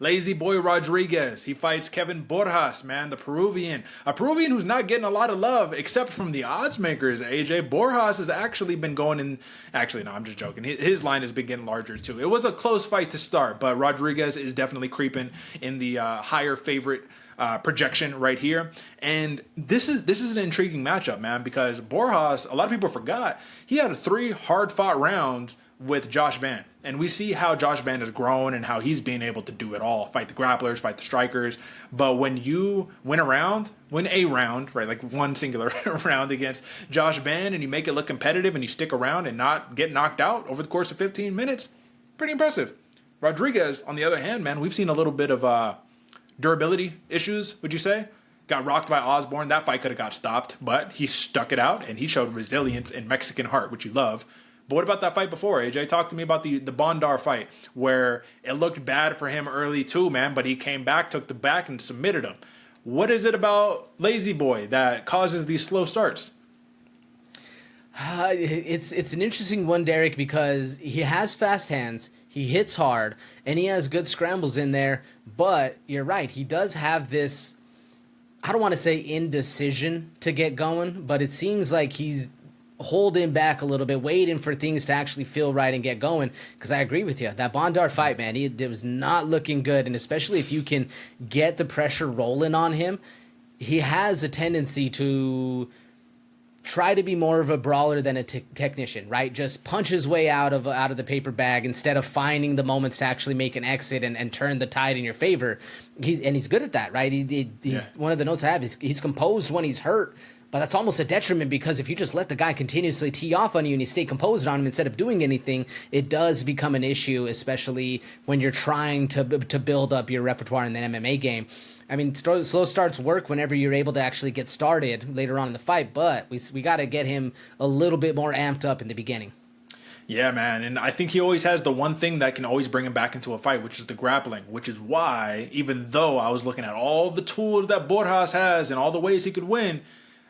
Lazy Boy Rodriguez. He fights Kevin Borjas, man, the Peruvian. A Peruvian who's not getting a lot of love, except from the odds makers, AJ. Borjas has actually been going in... Actually, no, I'm just joking. His line has been getting larger, too. It was a close fight to start, but Rodriguez is definitely creeping in the higher favorite projection right here. And this is an intriguing matchup, man, because Borjas, a lot of people forgot, he had 3 hard-fought rounds with Josh Van. And we see how Josh Van has grown and how he's being able to do it all. Fight the grapplers, fight the strikers. But when you win a round, right, like one singular round against Josh Van, and you make it look competitive and you stick around and not get knocked out over the course of 15 minutes, pretty impressive. Rodriguez, on the other hand, man, we've seen a little bit of durability issues, would you say? Got rocked by Osborne. That fight could have got stopped, but he stuck it out and he showed resilience and Mexican heart, which you love. But what about that fight before, AJ? Talk to me about the Bondar fight, where it looked bad for him early too, man, but he came back, took the back, and submitted him. What is it about Lazy Boy that causes these slow starts? It's an interesting one, Derek, because he has fast hands, he hits hard, and he has good scrambles in there. But you're right, he does have this, I don't want to say indecision to get going, but it seems like he's holding back a little bit, waiting for things to actually feel right and get going. Because I agree with you, that Bondar fight, man, it was not looking good. And especially if you can get the pressure rolling on him, he has a tendency to try to be more of a brawler than a technician, right? Just punch his way out of the paper bag instead of finding the moments to actually make an exit and turn the tide in your favor. He's good at that, right? One of the notes I have is he's composed when he's hurt. But that's almost a detriment, because if you just let the guy continuously tee off on you and you stay composed on him instead of doing anything, it does become an issue, especially when you're trying to build up your repertoire in the MMA game. I mean, slow starts work whenever you're able to actually get started later on in the fight, but we got to get him a little bit more amped up in the beginning. Yeah, man, and I think he always has the one thing that can always bring him back into a fight, which is the grappling, which is why, even though I was looking at all the tools that Borjas has and all the ways he could win,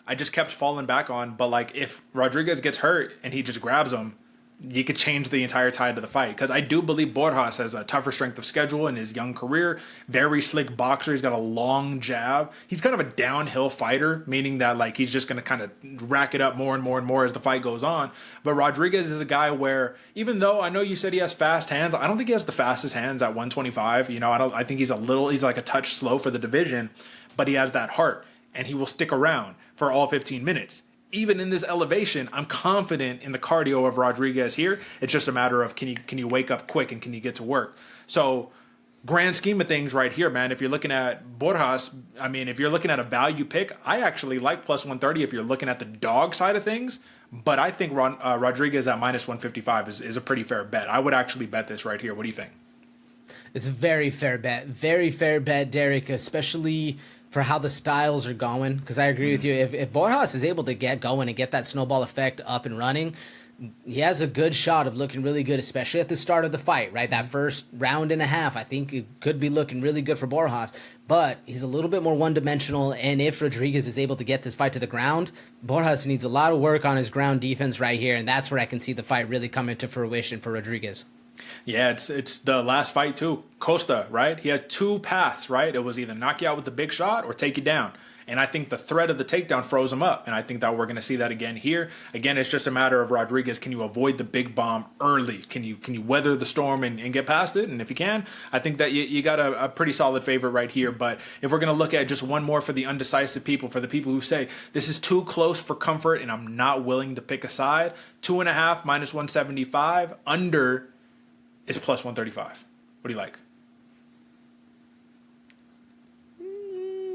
I just kept falling back on. But like, if Rodriguez gets hurt and he just grabs him, he could change the entire tide of the fight. Because I do believe Borjas has a tougher strength of schedule in his young career. Very slick boxer. He's got a long jab. He's kind of a downhill fighter, meaning that like he's just going to kind of rack it up more and more and more as the fight goes on. But Rodriguez is a guy where, even though I know you said he has fast hands, I don't think he has the fastest hands at 125. You know, I think he's like a touch slow for the division, but he has that heart and he will stick around for all 15 minutes. Even in this elevation, I'm confident in the cardio of Rodriguez here. It's just a matter of can you wake up quick and can you get to work? So, grand scheme of things right here, man, if you're looking at Borjas, I mean, if you're looking at a value pick, I actually like plus 130 if you're looking at the dog side of things. But I think Rodriguez at minus 155 is a pretty fair bet. I would actually bet this right here. What do you think? It's a very fair bet. Very fair bet, Derek, especially for how the styles are going, because I agree with you. If Borjas is able to get going and get that snowball effect up and running, he has a good shot of looking really good, especially at the start of the fight, right? That first round and a half, I think it could be looking really good for Borjas, but he's a little bit more one-dimensional, and if Rodriguez is able to get this fight to the ground, Borjas needs a lot of work on his ground defense right here, and that's where I can see the fight really coming to fruition for Rodriguez. Yeah, it's the last fight too. Costa, right? He had 2 paths, right? It was either knock you out with the big shot or take you down. And I think the threat of the takedown froze him up. And I think that we're going to see that again here. Again, it's just a matter of Rodriguez. Can you avoid the big bomb early? Can you weather the storm and get past it? And if you can, I think that you got a pretty solid favorite right here. But if we're going to look at just one more for the undecisive people, for the people who say this is too close for comfort and I'm not willing to pick a side, 2.5 minus 175, under is plus 135. What do you like?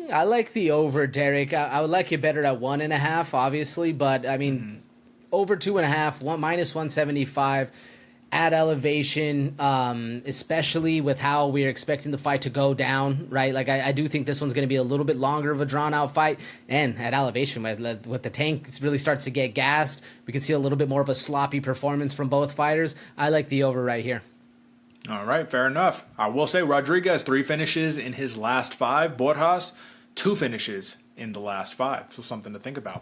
I like the over, Derek. I would like it better at 1.5, obviously, but I mean, over 2.5, minus 175 at elevation, especially with how we're expecting the fight to go down, right? Like I do think this one's going to be a little bit longer of a drawn-out fight, and at elevation, with the tank really starts to get gassed, we can see a little bit more of a sloppy performance from both fighters. I like the over right here. All right, fair enough. I will say Rodriguez, 3 finishes in his last 5. Borjas, 2 finishes in the last 5. So something to think about.